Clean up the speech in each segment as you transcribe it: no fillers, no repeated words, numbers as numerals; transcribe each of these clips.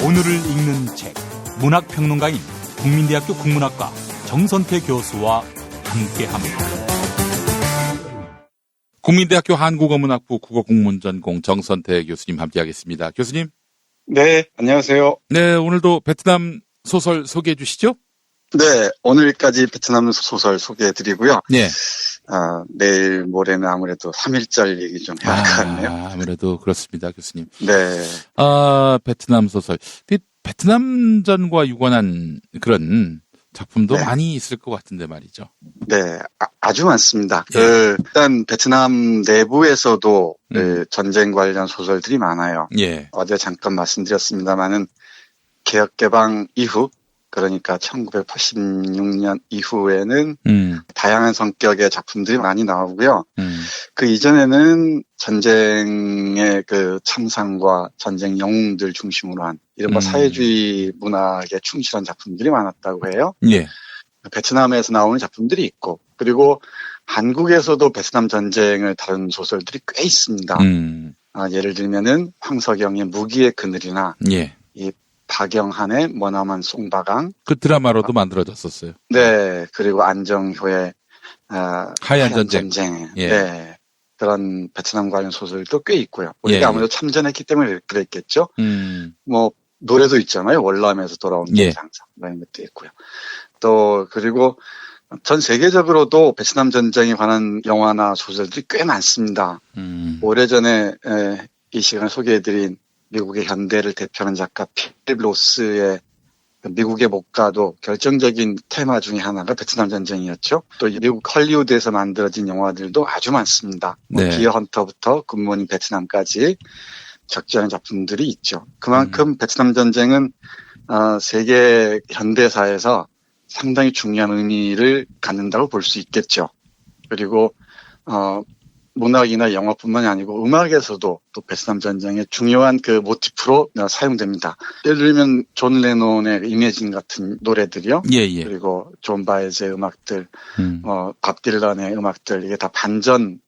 오늘을 읽는 책, 문학평론가인 국민대학교 국문학과 정선태 교수와 함께합니다. 국민대학교 한국어문학부 국어국문전공 정선태 교수님 함께하겠습니다. 교수님. 네, 안녕하세요. 네, 오늘도 베트남 소설 소개해 주시죠? 네, 오늘까지 베트남 소설 소개해 드리고요. 네. 내일 모레는 아무래도 3일절 얘기 좀 해야 할 것 같네요. 아무래도 그렇습니다, 교수님. 네. 베트남 소설. 베트남전과 유관한 그런 작품도 네. 많이 있을 것 같은데 말이죠. 네, 아주 많습니다. 예. 일단 베트남 내부에서도 전쟁 관련 소설들이 많아요. 예. 어제 잠깐 말씀드렸습니다만은 개혁 개방 이후, 그러니까 1986년 이후에는 다양한 성격의 작품들이 많이 나오고요. 그 이전에는 전쟁의 그 참상과 전쟁 영웅들 중심으로 한 이른바 사회주의 문학에 충실한 작품들이 많았다고 해요. 예. 베트남에서 나오는 작품들이 있고, 그리고 한국에서도 베트남 전쟁을 다룬 소설들이 꽤 있습니다. 예를 들면은 황석영의 무기의 그늘이나 예. 이 박영한의 머나먼 송바강, 그 드라마로도 만들어졌었어요. 네, 그리고 안정효의 하얀 전쟁. 예. 네, 그런 베트남 관련 소설도 꽤 있고요. 우리가 예. 아무래도 참전했기 때문에 그랬겠죠. 뭐 노래도 있잖아요. 월남에서 돌아온 예. 장사 이런 것도 있고요. 또 그리고 전 세계적으로도 베트남 전쟁에 관한 영화나 소설들이 꽤 많습니다. 오래전에 이 시간에 소개해드린 미국의 현대를 대표하는 작가 필립 로스의 미국의 목가도 결정적인 테마 중에 하나가 베트남 전쟁이었죠. 또 미국 헐리우드에서 만들어진 영화들도 아주 많습니다. 네. 디어 헌터부터 굿모닝 베트남까지 적절한 작품들이 있죠. 그만큼 베트남 전쟁은 세계 현대사에서 상당히 중요한 의미를 갖는다고 볼 수 있겠죠. 그리고 문학이나 영화뿐만이 아니고 음악에서도 또 베트남 전쟁의 중요한 그 모티프로 사용됩니다. 예를 들면 존 레논의 이매진 같은 노래들이요. 예. 그리고 존 바에즈의 음악들, 밥 딜런의 음악들, 이게 다 반전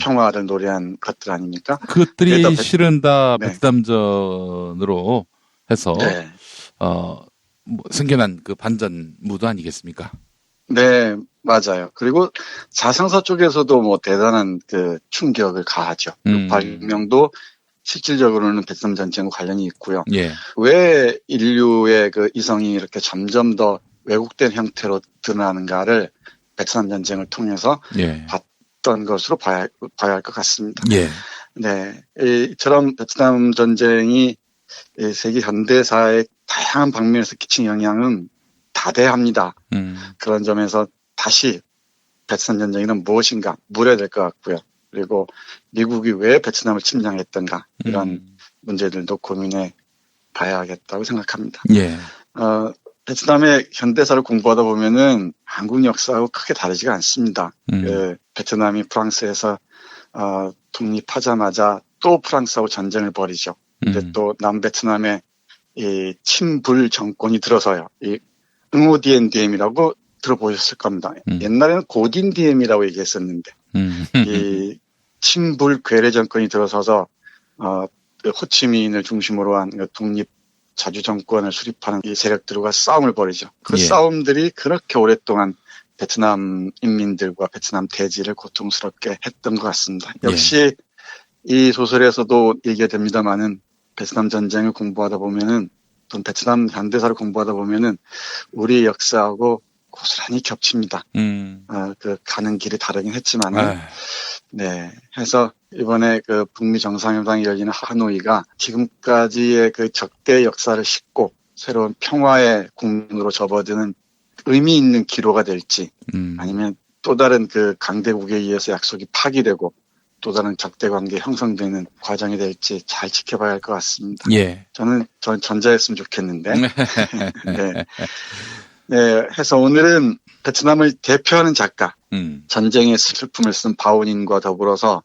평화를 노래한 것들 아닙니까? 그것들이 실은 다 네. 베트남전으로 해서 네. 생겨난 그 반전 무드 아니겠습니까? 네, 맞아요. 그리고 자상서 쪽에서도 뭐 대단한 그 충격을 가하죠. 발명도 실질적으로는 베트남 전쟁과 관련이 있고요. 예. 왜 인류의 그 이성이 이렇게 점점 더 왜곡된 형태로 드러나는가를 베트남 전쟁을 통해서 예. 봤던 것으로 봐야 할 것 같습니다. 예. 네, 이처럼 베트남 전쟁이 이 세계 현대사의 다양한 방면에서 끼친 영향은 다대합니다. 그런 점에서 다시 베트남 전쟁은 무엇인가 물어야 될 것 같고요. 그리고 미국이 왜 베트남을 침략했던가 이런 문제들도 고민해 봐야겠다고 생각합니다. 예. 베트남의 현대사를 공부하다 보면은 한국 역사하고 크게 다르지가 않습니다. 베트남이 프랑스에서 독립하자마자 또 프랑스하고 전쟁을 벌이죠. 근데 또 남베트남에 이 친불 정권이 들어서요. 이 응오디엔디엠이라고 들어보셨을 겁니다. 옛날에는 고딘디엠이라고 얘기했었는데 이 친불 괴뢰 정권이 들어서서 호치민을 중심으로 한 독립 자주 정권을 수립하는 이 세력들과 싸움을 벌이죠. 그 예. 싸움들이 그렇게 오랫동안 베트남 인민들과 베트남 대지를 고통스럽게 했던 것 같습니다. 역시 이 소설에서도 얘기가 됩니다만은 베트남 전쟁을 공부하다 보면은 또 베트남 현대사를 공부하다 보면은 우리 역사하고 고스란히 겹칩니다. 그 가는 길이 다르긴 했지만은 네. 해서 이번에 그 북미 정상회담이 열리는 하노이가 지금까지의 그 적대 역사를 싣고 새로운 평화의 국면으로 접어드는 의미 있는 기로가 될지 아니면 또 다른 그 강대국에 의해서 약속이 파기되고 또 다른 적대 관계 형성되는 과정이 될지 잘 지켜봐야 할 것 같습니다. 예. 저는 전자였으면 좋겠는데. 네. 네. 해서 오늘은 베트남을 대표하는 작가, 전쟁의 슬픔을 쓴 바오닌과 더불어서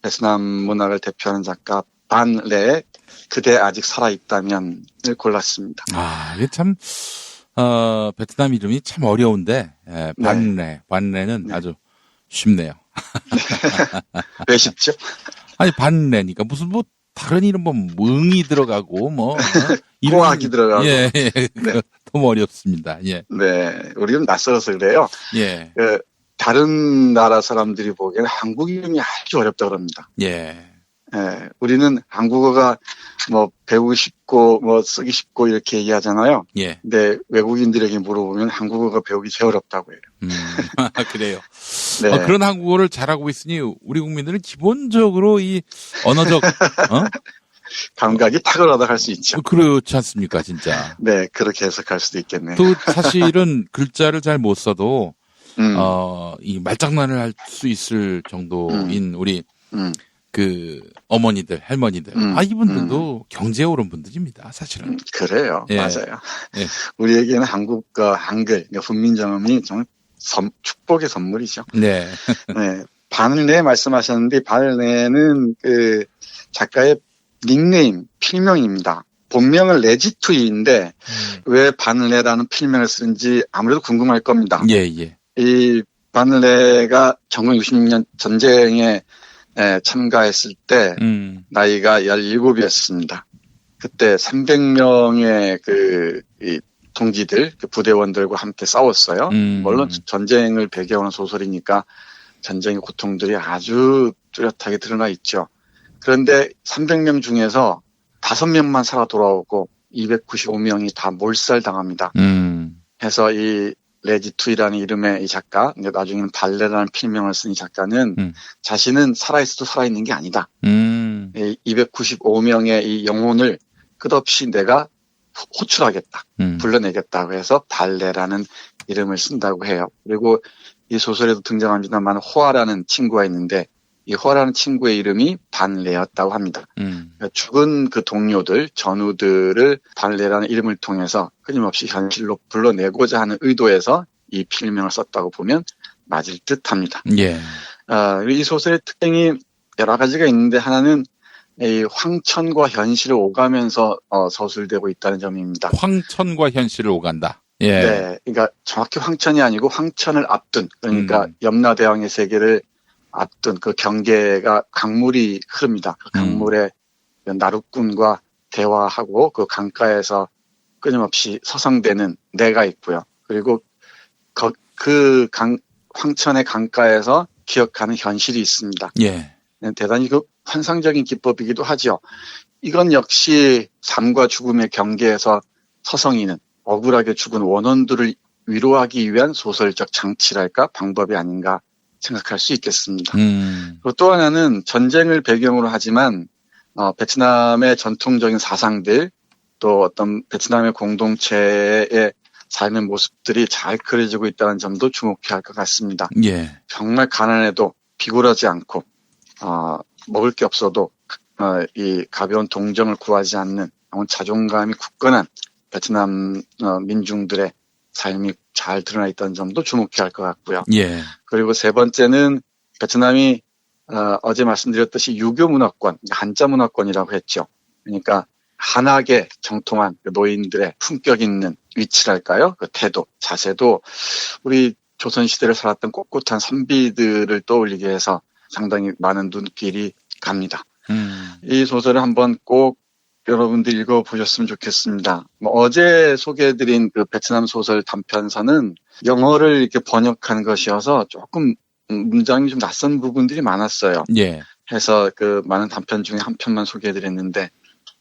베트남 문학을 대표하는 작가 반 레의 그대 아직 살아있다면을 골랐습니다. 이게 참, 베트남 이름이 참 어려운데, 반레는 네. 아주 쉽네요. 왜 쉽죠? 아니, 반레니까 무슨 다른 이름 뭐 멍이 들어가고 뭐 꼬악이 들어가고. 예, 예. 네. 너무 어렵습니다. 예. 네, 우리는 낯설어서 그래요. 예. 다른 나라 사람들이 보기에는 한국 이름이 아주 어렵다 그럽니다. 예. 예, 우리는 한국어가 뭐 배우기 쉽고 뭐 쓰기 쉽고 이렇게 얘기하잖아요. 예. 근데 외국인들에게 물어보면 한국어가 배우기 제일 어렵다고 해요. 그래요. 네. 그런 한국어를 잘하고 있으니 우리 국민들은 기본적으로 이 언어적 감각이 탁월하다 할 수 있죠. 그렇지 않습니까, 진짜. 네, 그렇게 해석할 수도 있겠네요. 또 사실은 글자를 잘 못 써도 이 말장난을 할 수 있을 정도인 우리 그 어머니들, 할머니들, 이분들도 경제에 오른 분들입니다, 사실은. 그래요, 예. 맞아요. 예. 우리에게는 한국과 한글, 그러니까 훈민정음이 정말 축복의 선물이죠. 네. 네, 바늘레 말씀하셨는데 바늘레는 그 작가의 닉네임, 필명입니다. 본명은 레지투이인데 왜 바늘레라는 필명을 쓰는지 아무래도 궁금할 겁니다. 예, 예. 이 바늘레가 1966년 전쟁에 참가했을 때 나이가 17이었습니다. 그때 300명의 이 동지들, 그 부대원들과 함께 싸웠어요. 물론 전쟁을 배경으로 소설이니까 전쟁의 고통들이 아주 뚜렷하게 드러나 있죠. 그런데 300명 중에서 5명만 살아 돌아오고 295명이 다 몰살당합니다. 해서 이 레지투이라는 이름의 이 작가, 나중에는 발레라는 필명을 쓴 이 작가는 자신은 살아있어도 살아있는 게 아니다. 295명의 이 영혼을 끝없이 내가 호출하겠다. 불러내겠다고 해서 발레라는 이름을 쓴다고 해요. 그리고 이 소설에도 등장합니다만 호아라는 친구가 있는데 이 호아라는 친구의 이름이 반레였다고 합니다. 그러니까 죽은 그 동료들, 전우들을 반레라는 이름을 통해서 끊임없이 현실로 불러내고자 하는 의도에서 이 필명을 썼다고 보면 맞을 듯합니다. 예. 이 소설의 특징이 여러 가지가 있는데 하나는 이 황천과 현실을 오가면서 서술되고 있다는 점입니다. 황천과 현실을 오간다. 예. 네, 그러니까 정확히 황천이 아니고 황천을 앞둔, 그러니까 염라대왕의 세계를 앞둔 그 경계가 강물이 흐릅니다. 그 강물에 나룻꾼과 대화하고 그 강가에서 끊임없이 서성대는 내가 있고요. 그리고 황천의 강가에서 기억하는 현실이 있습니다. 예. 대단히 그 환상적인 기법이기도 하죠. 이건 역시 삶과 죽음의 경계에서 서성이는 억울하게 죽은 원혼들을 위로하기 위한 소설적 장치랄까 방법이 아닌가 생각할 수 있겠습니다. 그리고 또 하나는 전쟁을 배경으로 하지만 베트남의 전통적인 사상들 또 어떤 베트남의 공동체의 삶의 모습들이 잘 그려지고 있다는 점도 주목해야 할 것 같습니다. 예. 정말 가난해도 비굴하지 않고 먹을 게 없어도 이 가벼운 동정을 구하지 않는 자존감이 굳건한 베트남 민중들의 삶이 잘 드러나 있다는 점도 주목해야 할 것 같고요. 예. 그리고 세 번째는 베트남이 어제 말씀드렸듯이 유교 문화권, 한자 문화권이라고 했죠. 그러니까 한학에 정통한 그 노인들의 품격 있는 위치랄까요? 그 태도, 자세도 우리 조선시대를 살았던 꼿꼿한 선비들을 떠올리게 해서 상당히 많은 눈길이 갑니다. 이 소설을 한번 꼭 여러분들 읽어보셨으면 좋겠습니다. 어제 소개해드린 그 베트남 소설 단편서는 영어를 이렇게 번역한 것이어서 조금 문장이 좀 낯선 부분들이 많았어요. 예. 해서 그 많은 단편 중에 한 편만 소개해드렸는데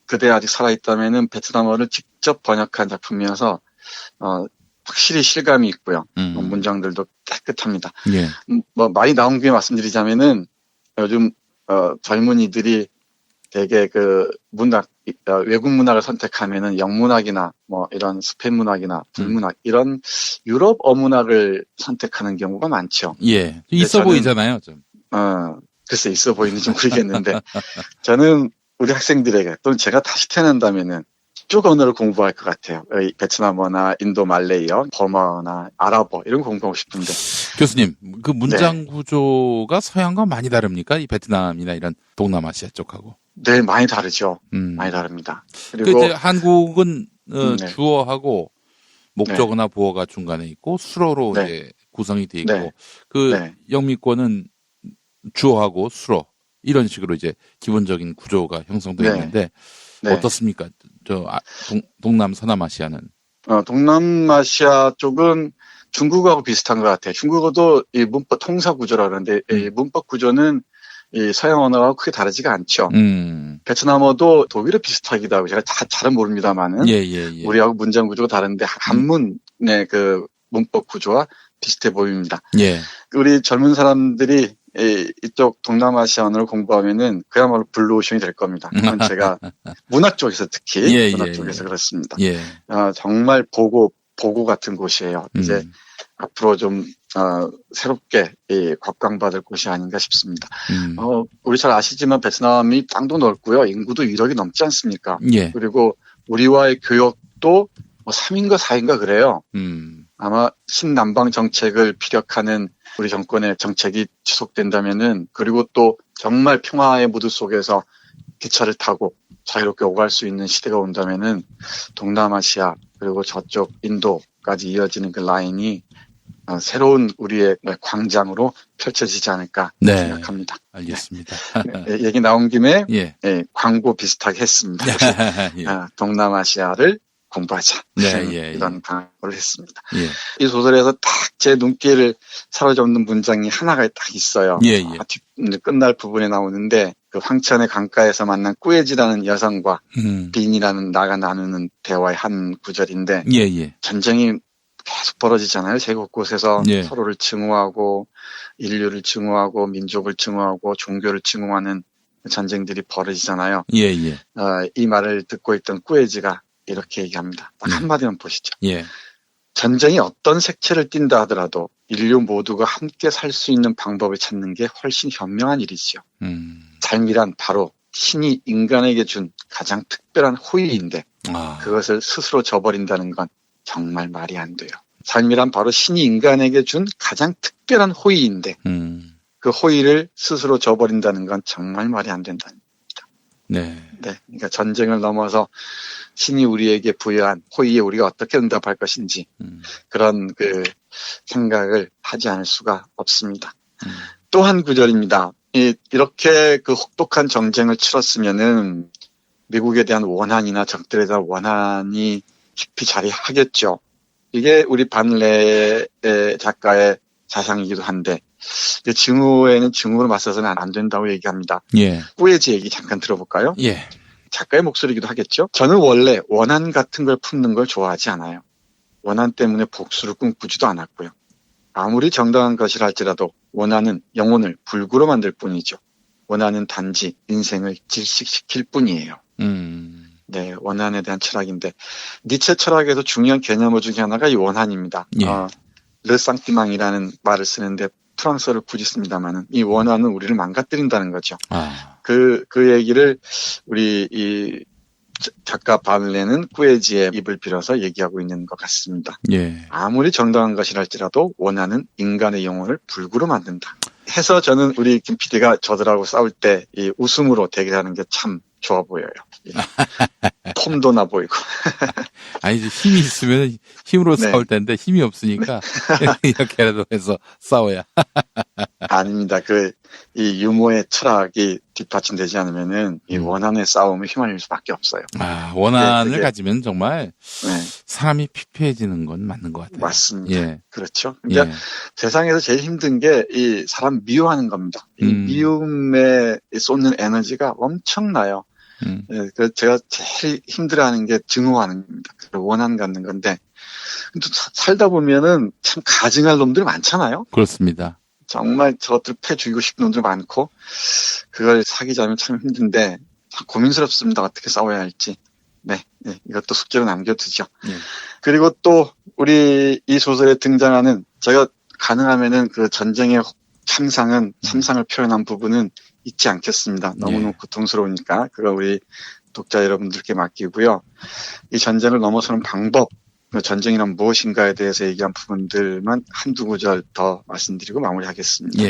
그대 아직 살아있다면은 베트남어를 직접 번역한 작품이어서 확실히 실감이 있고요. 문장들도 깨끗합니다. 예. 많이 나온 김에 말씀드리자면은 요즘 젊은이들이 되게 그 외국 문학을 선택하면은 영문학이나 이런 스페인 문학이나 불문학 이런 유럽 어문학을 선택하는 경우가 많죠. 예. 있어 보이잖아요, 좀. 글쎄 있어 보이는지 좀 모르겠는데 저는 우리 학생들에게 또는 제가 다시 태어난다면은 쭉 언어를 공부할 것 같아요. 베트남어나 인도 말레이어, 버마어나 아랍어 이런 거 공부하고 싶은데. 교수님, 그 문장 구조가 서양과 많이 다릅니까? 이 베트남이나 이런 동남아시아 쪽하고. 네, 많이 다르죠. 많이 다릅니다. 그리고 이제 한국은 주어하고 목적어나 보어가 중간에 있고 수로로 이제 구성이 돼 있고 그 영미권은 주어하고 수로 이런 식으로 이제 기본적인 구조가 형성되어 있는데 어떻습니까? 동남 서남아시아는? 동남아시아 쪽은 중국하고 비슷한 것 같아요. 중국어도 이 문법 통사 구조라 그러는데 이 문법 구조는 이 서양 언어하고 크게 다르지가 않죠. 베트남어도 독일어 비슷하기도 하고 제가 잘은 모릅니다만은 우리하고 문장 구조가 다른데 한문의 그 문법 구조와 비슷해 보입니다. 우리 젊은 사람들이 이쪽 동남아시아 언어를 공부하면은 그야말로 블루오션이 될 겁니다. 그건 제가 문학 쪽에서 특히 문학 쪽에서 그렇습니다. 정말 보고 같은 곳이에요. 이제 앞으로 좀 새롭게 곽광받을 곳이 아닌가 싶습니다. 우리 잘 아시지만 베트남이 땅도 넓고요. 인구도 1억이 넘지 않습니까? 그리고 우리와의 교역도 3인가 4인가 그래요. 아마 신남방 정책을 피력하는 우리 정권의 정책이 지속된다면은, 그리고 또 정말 평화의 무드 속에서 기차를 타고 자유롭게 오갈 수 있는 시대가 온다면은 동남아시아 그리고 저쪽 인도까지 이어지는 그 라인이 새로운 우리의 광장으로 펼쳐지지 않을까 생각합니다. 알겠습니다. 얘기 나온 김에 광고 비슷하게 했습니다. 동남아시아를 공부하자. 이런 광고를 했습니다. 이 소설에서 딱 제 눈길을 사로잡는 문장이 하나가 딱 있어요. 끝날 부분에 나오는데 그 황천의 강가에서 만난 꾸에지라는 여성과 빈이라는 나가 나누는 대화의 한 구절인데 전쟁이 계속 벌어지잖아요. 제국 곳에서 서로를 증오하고 인류를 증오하고 민족을 증오하고 종교를 증오하는 전쟁들이 벌어지잖아요. 이 말을 듣고 있던 꾸에지가 이렇게 얘기합니다. 딱 한마디만 보시죠. 전쟁이 어떤 색채를 띈다 하더라도 인류 모두가 함께 살 수 있는 방법을 찾는 게 훨씬 현명한 일이지요. 삶이란 바로 신이 인간에게 준 가장 특별한 호의인데 그것을 스스로 저버린다는 건 정말 말이 안 돼요. 삶이란 바로 신이 인간에게 준 가장 특별한 호의인데 그 호의를 스스로 저버린다는 건 정말 말이 안 된다는 겁니다. 그러니까 전쟁을 넘어서 신이 우리에게 부여한 호의에 우리가 어떻게 응답할 것인지 그런 그 생각을 하지 않을 수가 없습니다. 또 한 구절입니다. 이렇게 그 혹독한 전쟁을 치렀으면은 미국에 대한 원한이나 적들에 대한 원한이 깊이 자리하겠죠. 이게 우리 반레 작가의 자상이기도 한데 증오에는 증오로 맞서서는 안 된다고 얘기합니다. 꾸에지 얘기 잠깐 들어볼까요? 작가의 목소리이기도 하겠죠. 저는 원래 원한 같은 걸 품는 걸 좋아하지 않아요. 원한 때문에 복수를 꿈꾸지도 않았고요. 아무리 정당한 것이라 할지라도 원한은 영혼을 불구로 만들 뿐이죠. 원한은 단지 인생을 질식시킬 뿐이에요. 원한에 대한 철학인데 니체 철학에서 중요한 개념어 중에 하나가 이 원한입니다. 르상티망이라는 말을 쓰는데 프랑스어를 굳이 씁니다만은 이 원한은 우리를 망가뜨린다는 거죠. 그 얘기를 우리 이 작가 바늘레는 꾸에지의 입을 빌어서 얘기하고 있는 것 같습니다. 아무리 정당한 것이랄지라도 원한은 인간의 영혼을 불구로 만든다. 해서 저는 우리 김 PD가 저들하고 싸울 때 이 웃음으로 대결하는 게 참 좋아 보여요. 폼도 나 보이고. 아니지, 힘이 있으면 힘으로 싸울 텐데 힘이 없으니까 이렇게라도 해서 싸워야. 아닙니다. 이 유머의 철학이 뒷받침되지 않으면은 이 원한의 싸움에 휘말릴 수밖에 없어요. 원한을 가지면 정말 사람이 피폐해지는 건 맞는 것 같아요. 맞습니다. 그렇죠. 그러니까 세상에서 제일 힘든 게 이 사람 미워하는 겁니다. 이 미움에 쏟는 에너지가 엄청나요. 그래서 제가 제일 힘들어하는 게 증오하는 겁니다. 원한 갖는 건데 또 살다 보면은 참 가증할 놈들이 많잖아요. 그렇습니다. 정말 저것들 패 죽이고 싶은 놈들 많고 그걸 사귀자면 참 힘든데 참 고민스럽습니다. 어떻게 싸워야 할지. 이것도 숙제로 남겨두죠. 그리고 또 우리 이 소설에 등장하는 제가 가능하면은 그 전쟁의 참상을 표현한 부분은 잊지 않겠습니다. 너무너무 고통스러우니까 그거 우리 독자 여러분들께 맡기고요. 이 전쟁을 넘어서는 방법, 전쟁이란 무엇인가에 대해서 얘기한 부분들만 한두 구절 더 말씀드리고 마무리하겠습니다.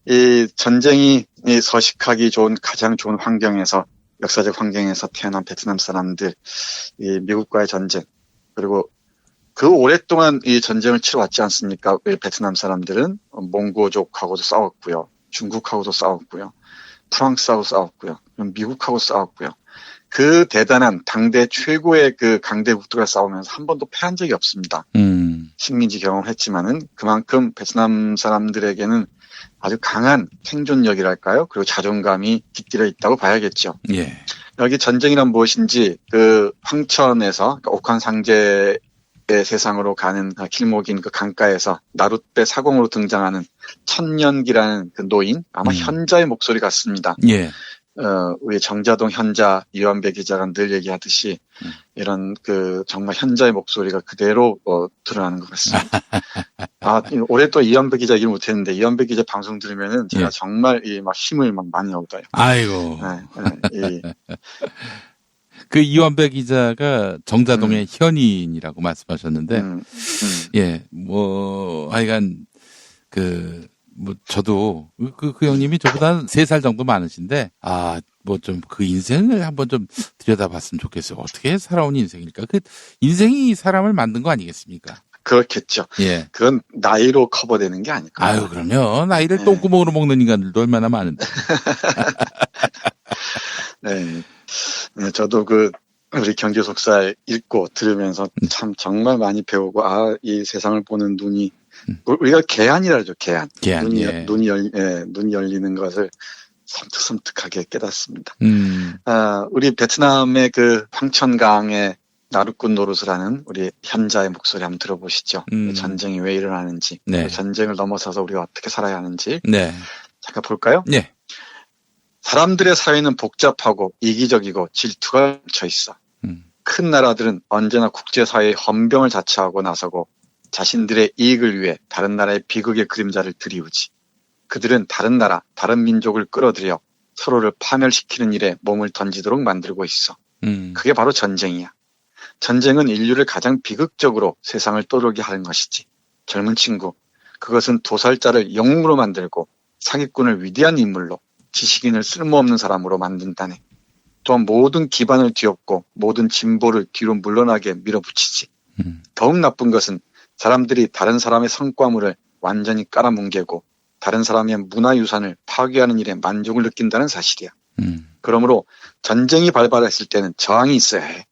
이 전쟁이 서식하기 좋은 가장 좋은 환경에서 역사적 환경에서 태어난 베트남 사람들, 이 미국과의 전쟁, 그리고 그 오랫동안 이 전쟁을 치러왔지 않습니까? 베트남 사람들은 몽고족하고도 싸웠고요. 중국하고도 싸웠고요. 프랑스하고 싸웠고요. 미국하고 싸웠고요. 그 대단한 당대 최고의 그 강대국들과 싸우면서 한 번도 패한 적이 없습니다. 식민지 경험을 했지만은 그만큼 베트남 사람들에게는 아주 강한 생존력이랄까요? 그리고 자존감이 깃들어 있다고 봐야겠죠. 예. 여기 전쟁이란 무엇인지 그 황천에서 그러니까 옥황상제의 세상으로 가는 길목인 그 강가에서 나룻배 사공으로 등장하는 천년기라는 그 노인 아마 현자의 목소리 같습니다. 예. 우리 정자동 현자 이완배 기자가 늘 얘기하듯이 이런 그 정말 현자의 목소리가 그대로 드러나는 것 같습니다. 올해 또 이완배 기자 얘기를 못했는데 이완배 기자 방송 들으면은 제가 예. 정말 막 힘을 막 많이 얻어요. 아이고. 네. 그 이완배 기자가 정자동의 현인이라고 말씀하셨는데, 예, 하여간 저도 그 형님이 저보다 한 3살 정도 많으신데, 좀 그 인생을 한번 좀 들여다봤으면 좋겠어요. 어떻게 살아온 인생일까? 그 인생이 사람을 만든 거 아니겠습니까? 그렇겠죠. 예. 그건 나이로 커버되는 게 아닐까요? 아유, 그럼요. 나이를 똥구멍으로 먹는 인간들도 얼마나 많은데. 네. 저도 우리 경제속사 읽고 들으면서 참 정말 많이 배우고, 이 세상을 보는 눈이, 우리가 개안이라죠, 개안. 눈이 열리는 것을 섬뜩섬뜩하게 깨닫습니다. 우리 베트남의 그 황천강의 나룻꾼 노릇을 하는 우리 현자의 목소리 한번 들어보시죠. 전쟁이 왜 일어나는지, 네. 그 전쟁을 넘어서서 우리가 어떻게 살아야 하는지. 네. 잠깐 볼까요? 네. 사람들의 사회는 복잡하고 이기적이고 질투가 묻혀 있어. 큰 나라들은 언제나 국제사회의 헌병을 자처하고 나서고 자신들의 이익을 위해 다른 나라의 비극의 그림자를 드리우지. 그들은 다른 나라, 다른 민족을 끌어들여 서로를 파멸시키는 일에 몸을 던지도록 만들고 있어. 그게 바로 전쟁이야. 전쟁은 인류를 가장 비극적으로 세상을 떠돌게 하는 것이지. 젊은 친구, 그것은 도살자를 영웅으로 만들고 사기꾼을 위대한 인물로, 지식인을 쓸모없는 사람으로 만든다네. 또한 모든 기반을 뒤엎고 모든 진보를 뒤로 물러나게 밀어붙이지. 더욱 나쁜 것은 사람들이 다른 사람의 성과물을 완전히 깔아뭉개고 다른 사람의 문화유산을 파괴하는 일에 만족을 느낀다는 사실이야. 그러므로 전쟁이 발발했을 때는 저항이 있어야 해.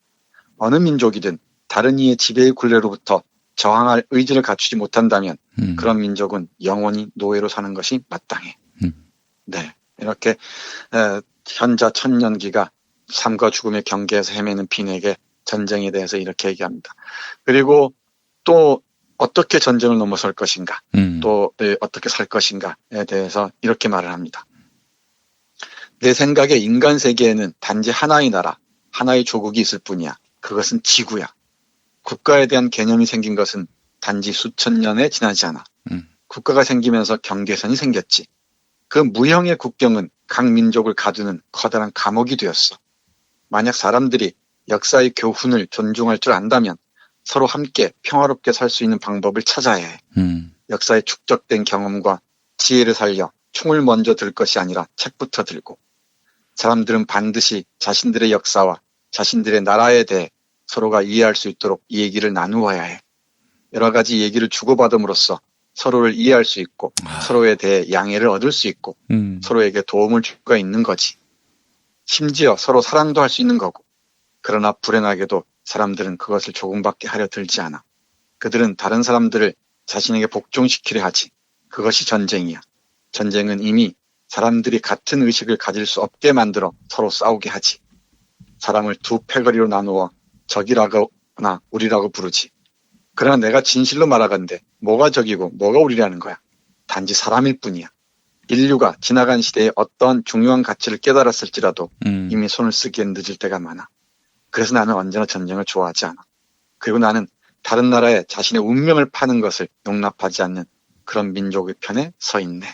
어느 민족이든 다른 이의 지배의 굴레로부터 저항할 의지를 갖추지 못한다면 그런 민족은 영원히 노예로 사는 것이 마땅해. 네, 이렇게 현자 천년기가 삶과 죽음의 경계에서 헤매는 빈에게 전쟁에 대해서 이렇게 얘기합니다. 그리고 또 어떻게 전쟁을 넘어설 것인가, 또 어떻게 살 것인가에 대해서 이렇게 말을 합니다. 내 생각에 인간 세계에는 단지 하나의 나라, 하나의 조국이 있을 뿐이야. 그것은 지구야. 국가에 대한 개념이 생긴 것은 단지 수천 년에 지나지 않아. 국가가 생기면서 경계선이 생겼지. 그 무형의 국경은 각 민족을 가두는 커다란 감옥이 되었어. 만약 사람들이 역사의 교훈을 존중할 줄 안다면 서로 함께 평화롭게 살 수 있는 방법을 찾아야 해. 역사에 축적된 경험과 지혜를 살려 총을 먼저 들 것이 아니라 책부터 들고, 사람들은 반드시 자신들의 역사와 자신들의 나라에 대해 서로가 이해할 수 있도록 이 얘기를 나누어야 해. 여러 가지 얘기를 주고받음으로써 서로를 이해할 수 있고 서로에 대해 양해를 얻을 수 있고 서로에게 도움을 줄 수가 있는 거지. 심지어 서로 사랑도 할 수 있는 거고. 그러나 불행하게도 사람들은 그것을 조금밖에 하려 들지 않아. 그들은 다른 사람들을 자신에게 복종시키려 하지. 그것이 전쟁이야. 전쟁은 이미 사람들이 같은 의식을 가질 수 없게 만들어 서로 싸우게 하지. 사람을 두 패거리로 나누어 적이라거나 우리라고 부르지. 그러나 내가 진실로 말하건대 뭐가 적이고 뭐가 우리라는 거야. 단지 사람일 뿐이야. 인류가 지나간 시대에 어떠한 중요한 가치를 깨달았을지라도 이미 손을 쓰기엔 늦을 때가 많아. 그래서 나는 언제나 전쟁을 좋아하지 않아. 그리고 나는 다른 나라에 자신의 운명을 파는 것을 용납하지 않는 그런 민족의 편에 서 있네.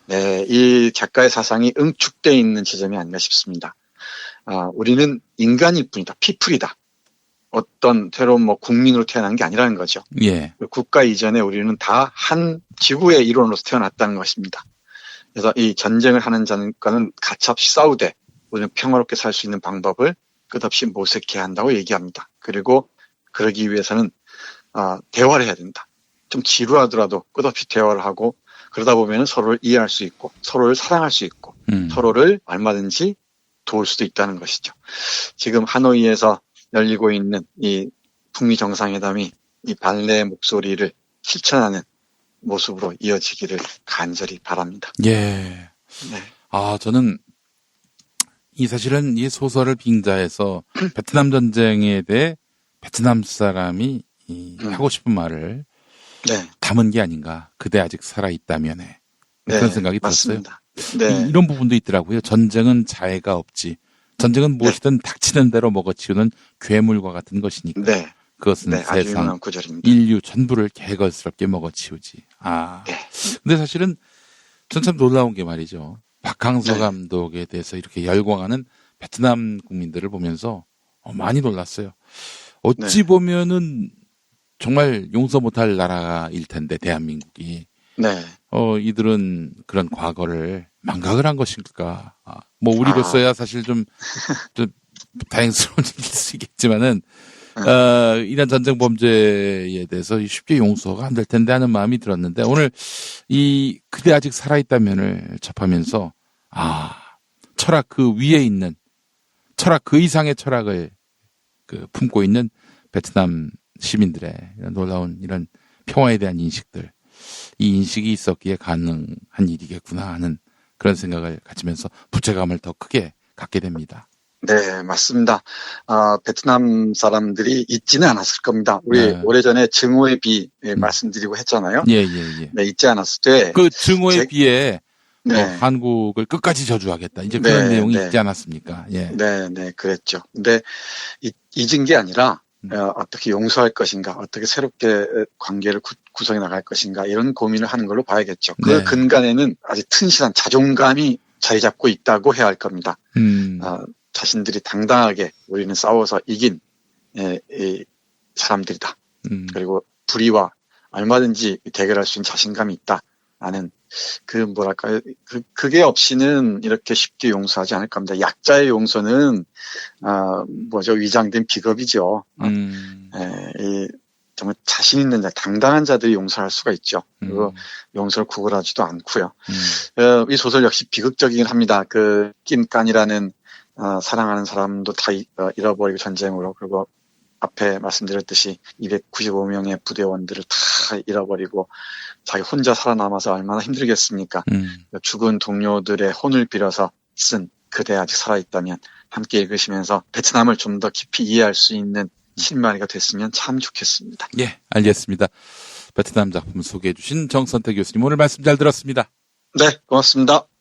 네, 이 작가의 사상이 응축되어 있는 지점이 아닌가 싶습니다. 우리는 인간일 뿐이다. 피플이다. 어떤 새로운 국민으로 태어난 게 아니라는 거죠. 예. 국가 이전에 우리는 다 한 지구의 일원으로서 태어났다는 것입니다. 그래서 이 전쟁을 하는 자과는 가차없이 싸우되 우리는 평화롭게 살 수 있는 방법을 끝없이 모색해야 한다고 얘기합니다. 그리고 그러기 위해서는 대화를 해야 된다. 좀 지루하더라도 끝없이 대화를 하고 그러다 보면 서로를 이해할 수 있고 서로를 사랑할 수 있고 서로를 얼마든지 도울 수도 있다는 것이죠. 지금 하노이에서 열리고 있는 이 북미 정상회담이 이 반대의 목소리를 실천하는 모습으로 이어지기를 간절히 바랍니다. 예. 네. 저는 사실은 이 소설을 빙자해서 베트남 전쟁에 대해 베트남 사람이 하고 싶은 말을 네. 담은 게 아닌가. 그대 아직 살아있다면에. 그런 생각이 맞습니다. 들었어요. 네. 이런 부분도 있더라고요. 전쟁은 자해가 없지. 전쟁은 무엇이든 닥치는 대로 먹어치우는 괴물과 같은 것이니까. 네. 그것은 네, 아주 세상 유명한 구절입니다. 인류 전부를 개걸스럽게 먹어치우지. 네. 근데 사실은 전 참 놀라운 게 말이죠. 박항서 네. 감독에 대해서 이렇게 열광하는 베트남 국민들을 보면서 많이 놀랐어요. 어찌 보면은 정말 용서 못할 나라일 텐데 대한민국이. 네. 이들은 그런 과거를 망각을 한 것일까. 뭐 우리로서야 사실 좀 다행스러운 일일 수 있겠지만은 이런 전쟁 범죄에 대해서 쉽게 용서가 안 될 텐데 하는 마음이 들었는데 오늘 그대 아직 살아있다면을 접하면서 철학 그 위에 있는 철학 그 이상의 철학을 품고 있는 베트남 시민들의 이런 놀라운 이런 평화에 대한 인식들 이 인식이 있었기에 가능한 일이겠구나 하는 그런 생각을 가지면서 부채감을 더 크게 갖게 됩니다. 네, 맞습니다. 베트남 사람들이 잊지는 않았을 겁니다. 우리 네. 오래전에 증오의 비 말씀드리고 했잖아요. 예. 네, 잊지 않았을 때. 그 증오에 비해 네. 한국을 끝까지 저주하겠다. 이제 그런 내용이 있지 않았습니까? 예. 네, 그랬죠. 근데 잊은 게 아니라 어떻게 용서할 것인가, 어떻게 새롭게 관계를 구성해 나갈 것인가 이런 고민을 하는 걸로 봐야겠죠. 그 근간에는 아주 튼실한 자존감이 자리 잡고 있다고 해야 할 겁니다. 자신들이 당당하게 우리는 싸워서 이긴 이 사람들이다. 그리고 불의와 얼마든지 대결할 수 있는 자신감이 있다라는 그게 없이는 이렇게 쉽게 용서하지 않을 겁니다. 약자의 용서는 위장된 비겁이죠. 정말 자신 있는 자, 당당한 자들이 용서할 수가 있죠. 그리고 용서를 구걸하지도 않고요. 이 소설 역시 비극적이긴 합니다. 낀깐이라는 사랑하는 사람도 다 잃어버리고 전쟁으로, 그리고 앞에 말씀드렸듯이 295명의 부대원들을 다 잃어버리고 자기 혼자 살아남아서 얼마나 힘들겠습니까? 죽은 동료들의 혼을 빌어서 쓴 그대 아직 살아있다면 함께 읽으시면서 베트남을 좀 더 깊이 이해할 수 있는 실마리가 됐으면 참 좋겠습니다. 예, 알겠습니다. 베트남 작품 소개해 주신 정선태 교수님 오늘 말씀 잘 들었습니다. 네, 고맙습니다.